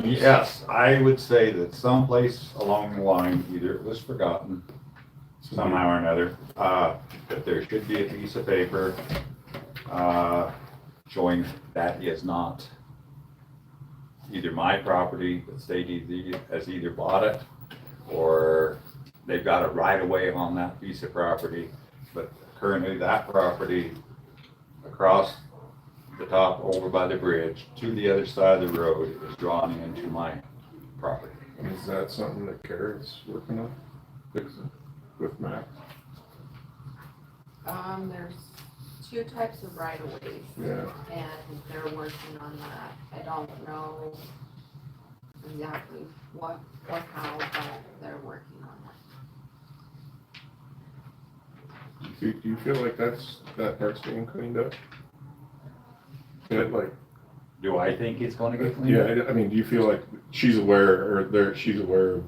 Yes, I would say that someplace along the line, either it was forgotten somehow or another, that there should be a piece of paper showing that is not either my property, that state has either bought it or they've got it right away on that piece of property. But currently that property across the top over by the bridge to the other side of the road is drawn into my property. And is that something that Carrot's working on, fixing with Max? There's two types of right of ways. Yeah. And they're working on that. I don't know exactly what or how, but they're working on that. Do you feel like that part's being cleaned up? Do I think it's going to get cleaned up? Yeah, I mean, do you feel like she's aware, or she's aware of,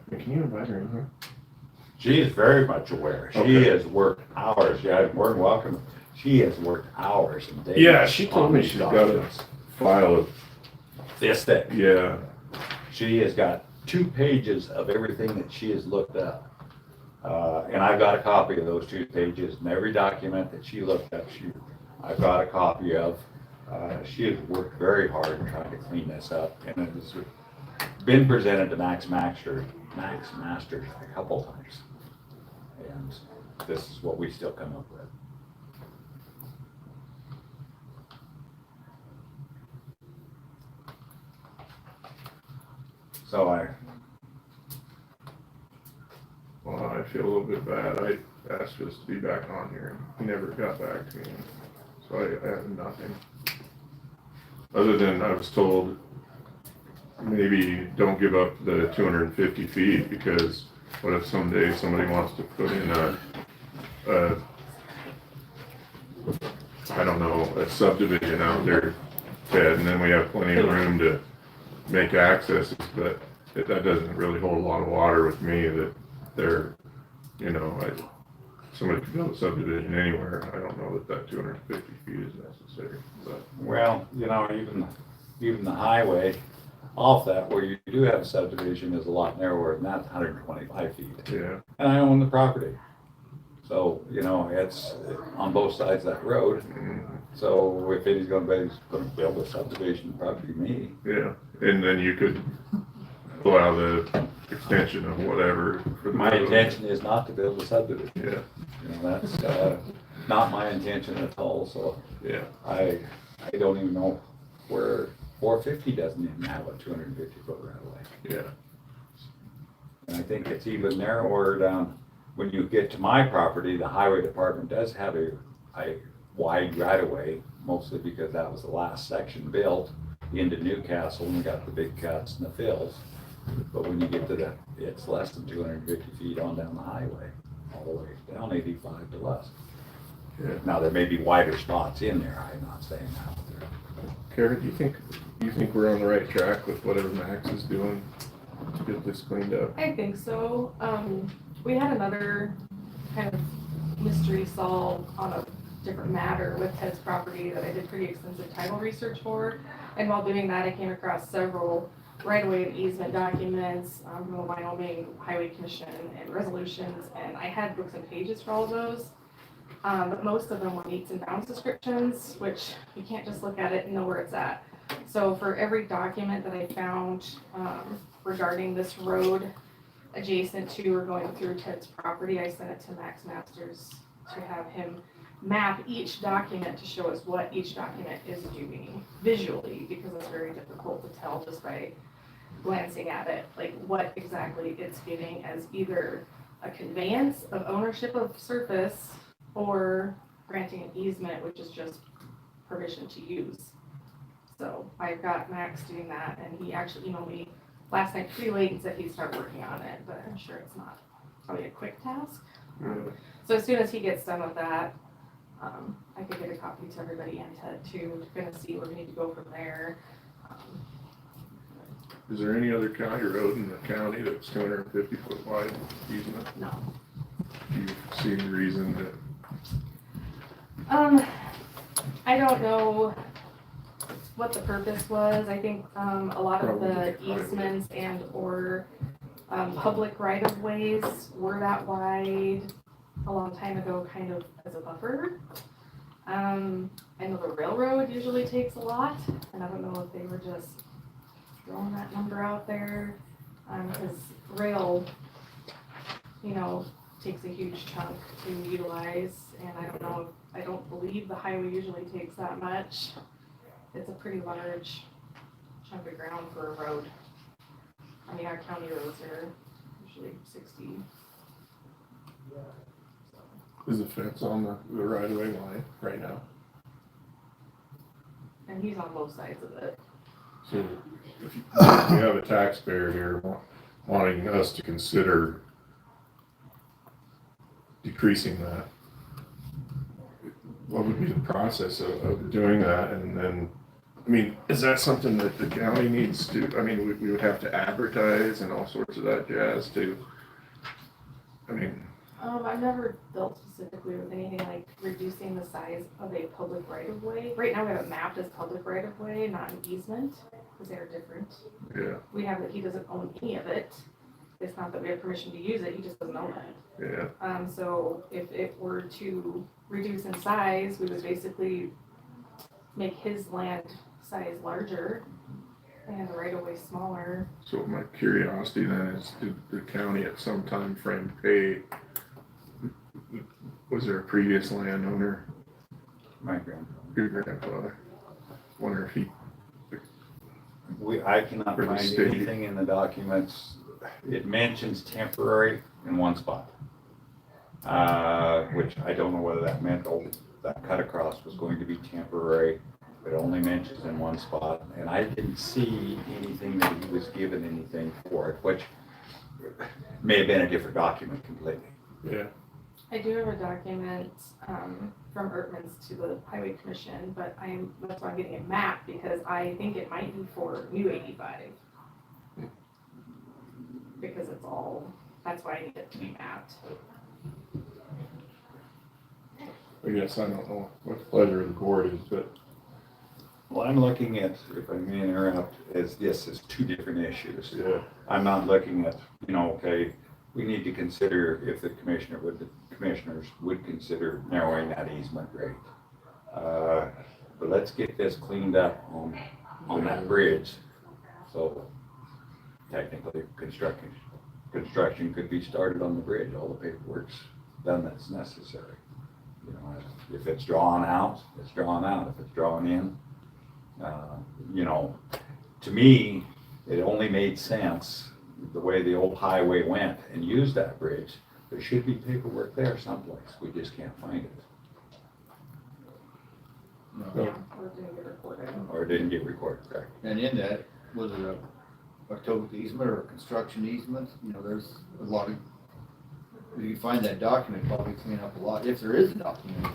can you invite her in here? She is very much aware. She Okay. has worked hours. Yeah, more than welcome. She has worked hours and days. Yeah, she told on me these she's got a documents. file of, This thick. yeah. She has got 2 pages of everything that she has looked up. And I've got a copy of those 2 pages, and every document that she looked up, I've got a copy of. She has worked very hard trying to clean this up, and it has been presented to Max Masters a couple times. And this is what we still come up with. So I feel a little bit bad. I asked us to be back on here, and he never got back to me. So I have nothing. Other than I was told, maybe don't give up the 250 feet, because what if someday somebody wants to put in I don't know, a subdivision out there, Ted, and then we have plenty of room to make accesses, but that doesn't really hold a lot of water with me that they're, somebody could build a subdivision anywhere. I don't know that 250 feet is necessary, but. Well, even the highway off that where you do have a subdivision is a lot narrower than that, 125 feet. Yeah. And I own the property. So, it's on both sides of that road. So if anybody's gonna build a subdivision, it'd probably be me. Yeah, and then you could allow the extension of whatever for the. My intention is not to build a subdivision. Yeah. That's not my intention at all, so. Yeah. I don't even know where 450 doesn't even have a 250 foot right away. Yeah. And I think it's even narrower down, when you get to my property, the highway department does have a wide right of way, mostly because that was the last section built into Newcastle, and we got the big cuts and the fills. But when you get to it's less than 250 feet on down the highway, all the way down 85 to less. Yeah. Now, there may be wider spots in there, I'm not saying that. Kara, do you think we're on the right track with whatever Max is doing to get this cleaned up? I think so. We had another kind of mystery solved on a different matter with Ted's property that I did pretty extensive title research for. And while doing that, I came across several right-of-way and easement documents from the Wyoming Highway Commission and resolutions, and I had books and pages for all of those. But most of them were meets and bounds descriptions, which you can't just look at it and know where it's at. So for every document that I found regarding this road adjacent to or going through Ted's property, I sent it to Max Masters to have him map each document to show us what each document is doing visually, because it's very difficult to tell just by glancing at it, like what exactly it's giving as either a conveyance of ownership of surface or granting an easement, which is just permission to use. So I've got Max doing that, and he actually emailed me last night pretty late and said he'd start working on it, but I'm sure it's not probably a quick task. So as soon as he gets done with that, I could get a copy to everybody and Ted too, to kind of see where we need to go from there. Is there any other county road in the county that's 250 foot wide easement? No. Do you see any reason that? I don't know what the purpose was. I think a lot of the easements and or public right-of-ways were that wide a long time ago, kind of as a buffer. I know the railroad usually takes a lot, and I don't know if they were just throwing that number out there, because rail, you know, takes a huge chunk to utilize, and I don't believe the highway usually takes that much. It's a pretty large chunk of ground for a road. I mean, our county roads are usually 60. Is the fence on the right-of-way line right now? And he's on both sides of it. So if you have a taxpayer here wanting us to consider decreasing that, what would be the process of doing that? And then, I mean, is that something that the county needs to, I mean, we would have to advertise and all sorts of that jazz to, I mean. I've never dealt specifically with anything like reducing the size of a public right-of-way. Right now we have it mapped as public right-of-way, not an easement, because they're different. Yeah. We have that he doesn't own any of it. It's not that we have permission to use it, he just doesn't own it. Yeah. So if it were to reduce in size, we would basically make his land size larger and the right-of-way smaller. So my curiosity then is, did the county at some time frame pay, was there a previous landowner? My grandfather. Your grandfather. Wonder if he. I cannot Or the find state. anything in the documents. It mentions temporary in one spot, which I don't know whether that meant that cut across was going to be temporary. It only mentions in one spot, and I didn't see anything that he was given anything for it, which may have been a different document completely. Yeah. I do have a document from Ertman's to the Highway Commission, but that's why I'm getting it mapped, because I think it might be for new 85. Because it's all, that's why I need it to be mapped. I guess I don't know what the pleasure of the board is, but. Well, I'm looking at, if I may interrupt, as this is two different issues. Yeah. I'm not looking at, okay, we need to consider if the commissioners would consider narrowing that easement rate. But let's get this cleaned up on that bridge. So technically, construction could be started on the bridge. All the paperwork's done that's necessary. If it's drawn out, it's drawn out. If it's drawn in, to me, it only made sense the way the old highway went and used that bridge. There should be paperwork there someplace. We just can't find it. No. Yeah, or it didn't get recorded. Or it didn't get recorded, correct? And in that, was it a total easement or a construction easement? There's a lot of, if you find that document, probably clean up a lot, if there is a document.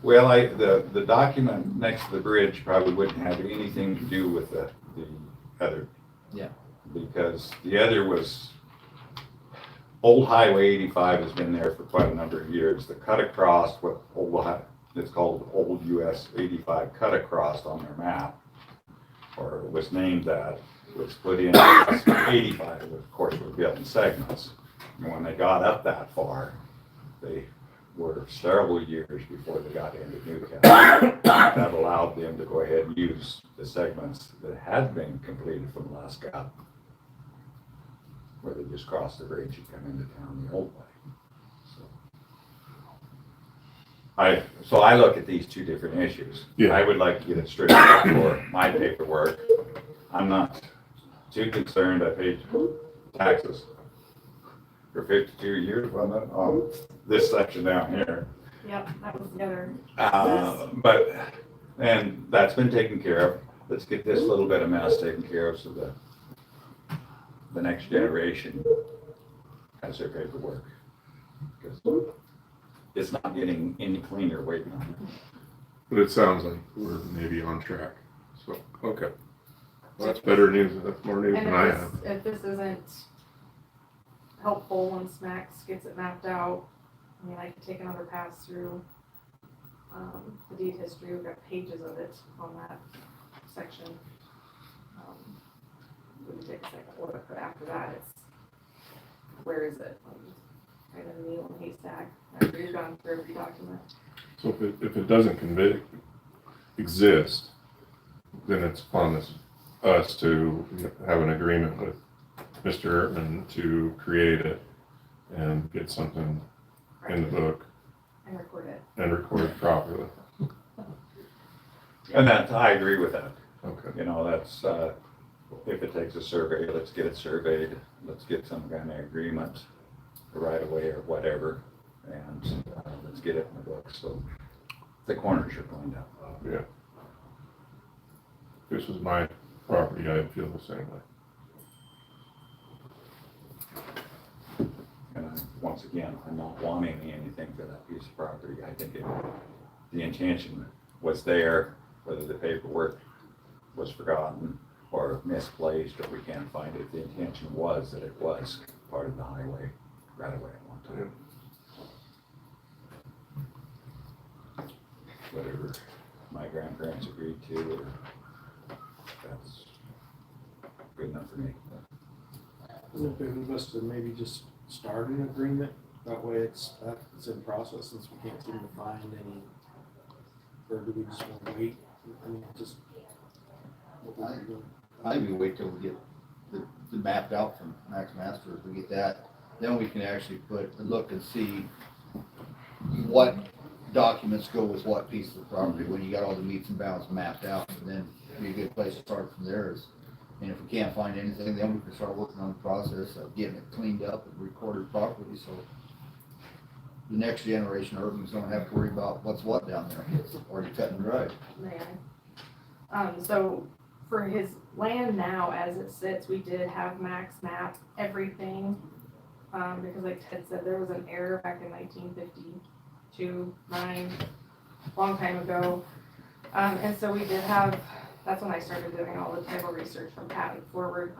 Well, the document next to the bridge probably wouldn't have anything to do with the other. Yeah. Because the other was, old Highway 85 has been there for quite a number of years. The cut across, it's called Old US 85 cut across on their map, or it was named that. was put in, 85, of course, were built in segments. And when they got up that far, they were several years before they got into Newcastle. That allowed them to go ahead and use the segments that had been completed from the last gap, where they just crossed the bridge and come into town the old way. So I look at these two different issues. Yeah. I would like to get it straightened out for my paperwork. I'm not too concerned. I paid taxes for 52 years on this section down here. Yep, that was the other. And that's been taken care of. Let's get this little bit of mess taken care of so the next generation has their paperwork. Because it's not getting any cleaner waiting on it. But it sounds like we're maybe on track. So, okay. Well, that's better news. That's more news And than I have. if this isn't helpful once Max gets it mapped out, I mean, I could take another pass through the deed history. We've got pages of it on that section. We can take a second look, but after that, it's, where is it? Right in the needle and haystack. After you've gone through every document. So if it doesn't exist, then it's upon us to have an agreement with Mr. Ertman to create it and get something in the book. And record it. And record it properly. And I agree with that. Okay. You know, that's, if it takes a survey, let's get it surveyed. Let's get some kind of agreement, right away or whatever, and let's get it in the book so the corners are cleaned up. Yeah. If this was my property, I'd feel the same way. And once again, I'm not wanting anything for that piece of property. I think the intention was there, whether the paperwork was forgotten or misplaced or we can't find it. The intention was that it was part of the highway right away at one time. Whatever my grandparents agreed to, or that's good enough for me. Doesn't it behoove us to maybe just start an agreement? That way it's in process, since we can't seem to find any, or do we just want to wait? I mean, just. I think we wait till we get the mapped out from Max Master. If we get that, then we can actually look and see what documents go with what piece of the property, when you got all the meets and bounds mapped out, and then be a good place to start from there. And if we can't find anything, then we can start working on the process of getting it cleaned up and recorded properly, so the next generation of Urban's don't have to worry about what's what down there. It's already cut and dried. May I? So for his land now, as it sits, we did have Max map everything, because like Ted said, there was an error back in 1952, long time ago. And so we did have, that's when I started doing all the title research from patent forward.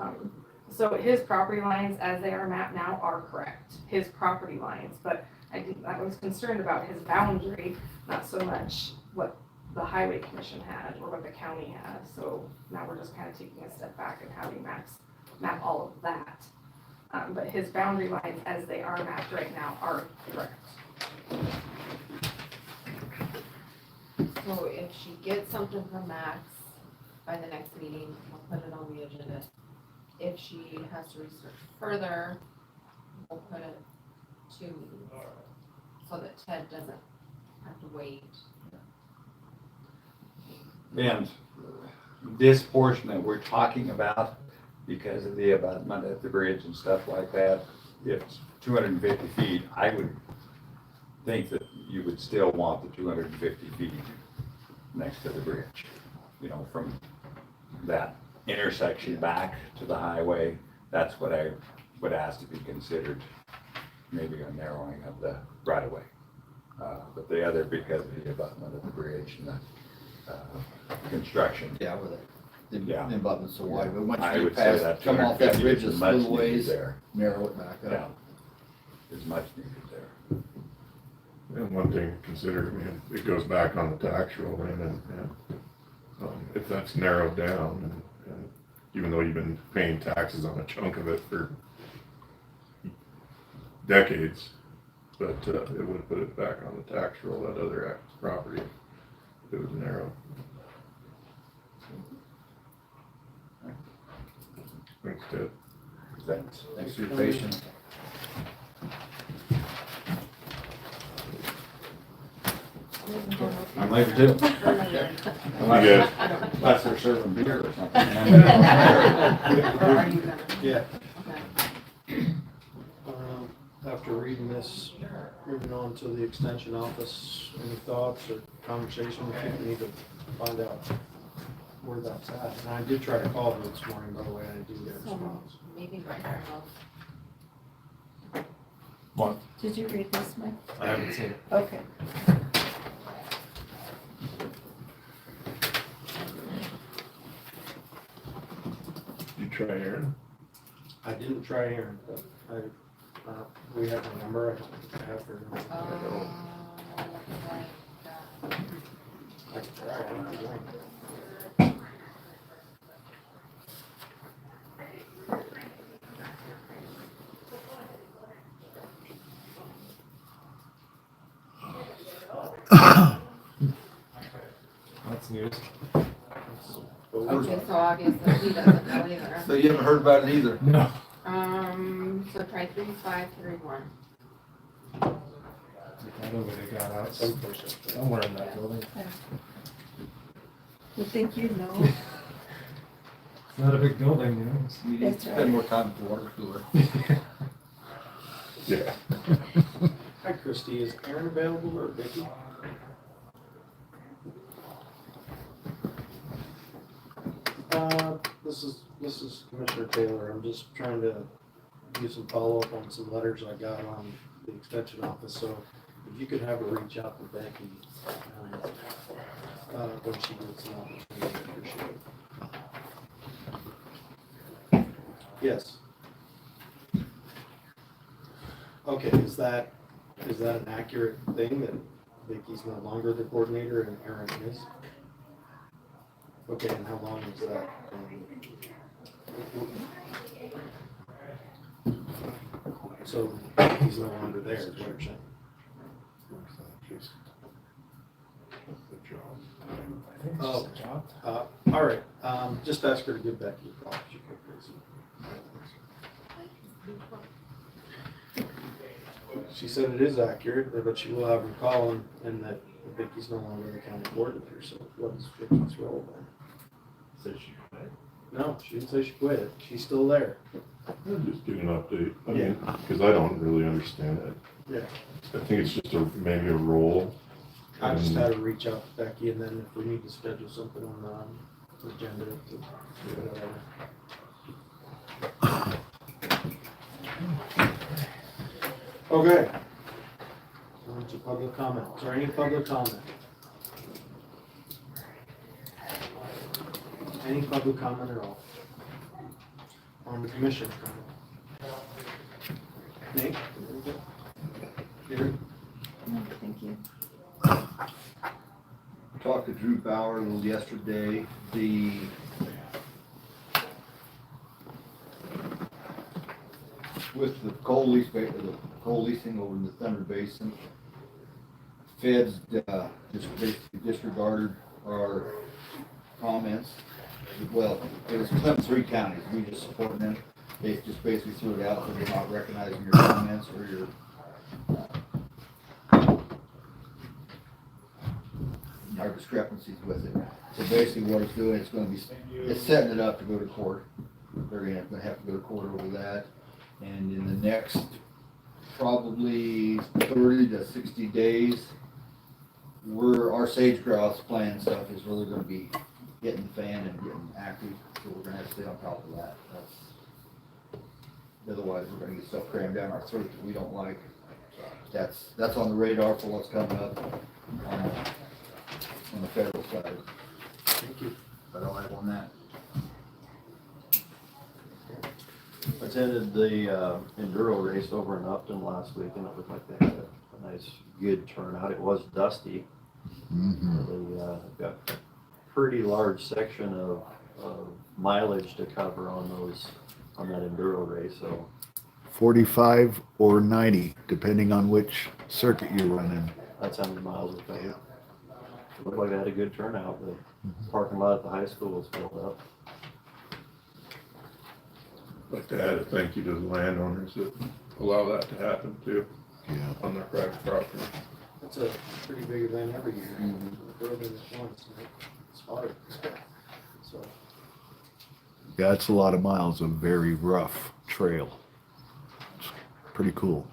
So his property lines, as they are mapped now, are correct, his property lines, but I was concerned about his boundary, not so much what the highway commission had or what the county had. So now we're just kind of taking a step back and having map all of that. But his boundary lines, as they are mapped right now, are correct. So if she gets something from Max by the next meeting, we'll put it on the agenda. If she has to research further, we'll put it 2 meetings so that Ted doesn't have to wait. And this portion that we're talking about, because of the abutment at the bridge and stuff like that, if it's 250 feet, I would think that you would still want the 250 feet next to the bridge. You know, from that intersection back to the highway, that's what I would ask to be considered, maybe a narrowing of the right of way. But the other, because of the abutment of the bridge and the construction. Yeah, with it. Yeah. The abutment's so wide, but once I you would say pass, that come off that 250 bridge is a much little needed ways, there. narrow it back Yeah, up. is much needed there. And one thing to consider, I mean, it goes back on the tax roll, and if that's narrowed down and even though you've been paying taxes on a chunk of it for decades. But it would put it back on the tax roll, that other property, if it was narrow. Thanks, Ted. Thanks for your patience. I'm later too. You Unless they're serving beer or something. Yeah. After reading this, moving on to the extension office, any thoughts or conversation? I think we need to find out where that's at. And I did try to call her this morning, by the way, I didn't get a response. Maybe right now. What? Did you read this, Mike? I haven't seen it. Okay. You try Aaron? I didn't try Aaron, but we have a number, I have her number. I can try it if you want. That's news. Okay, so obviously he doesn't know either. So you haven't heard about it either? No. So try 3531. I know where they got out, somewhere in that building. You think you know? It's not a big building, you know. You need to That's right. spend more time at the water cooler. Yeah. Hi Christie, is Aaron available or Vicky? This is Commissioner Taylor. I'm just trying to do some follow-up on some letters I got on the extension office. So if you could have her reach out to Becky when she gets an opportunity, I appreciate it. Yes. Okay, is that an accurate thing that Vicky's no longer the coordinator and Aaron is? Okay, and how long is that? So he's no longer there, is what you're saying? Oh, all right, just ask her to give Becky a call if she could, please. She said it is accurate, but she will have him call him, and that Vicky's no longer the county coordinator, so what is Vicky's role then? Said she quit? No, she didn't say she quit, she's still there. Just get an update. I mean, because I don't really understand it. Yeah. I think it's just maybe a role. I just had to reach out to Becky, and then if we need to schedule something on the agenda to do whatever. Okay. On to public comment. Is there any public comment? Any public comment at all? On the commission comment? Nate? Peter? No, thank you. Talked to Drew Bauer a little yesterday. With the coal leasing over in the Thunder Basin, feds just basically disregarded our comments. Well, it was from 3 counties. We just supported them. They just basically threw it out, so they're not recognizing your comments or your our discrepancies with it. So basically what it's doing, it's setting it up to go to court. They're gonna have to go to court over that. And in the next probably 30 to 60 days, our sage grouse plan stuff is really gonna be getting fanned and getting active. So we're gonna have to stay on top of that. Otherwise we're gonna get stuff crammed down our throat that we don't like. That's on the radar for what's coming up on the federal side. Thank you. But I'll have on that. Attended the enduro race over in Upton last week, and it looked like they had a nice, good turnout. It was dusty. They got a pretty large section of of mileage to cover on that enduro race, so 45 or 90, depending on which circuit you're running. that's how many miles it covered. It looked like they had a good turnout. The parking lot at the high school was filled up. I'd like to add a thank you to the landowners that allow that to happen too, Yeah. on their private property. It's a pretty big event every year. The building is once, and it's hard. So, Yeah, it's a lot of miles of very rough trail. It's pretty cool.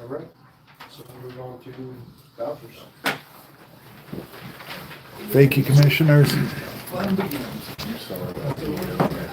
all right, so we'll move on to vouchers. Thank you, commissioners. You saw that.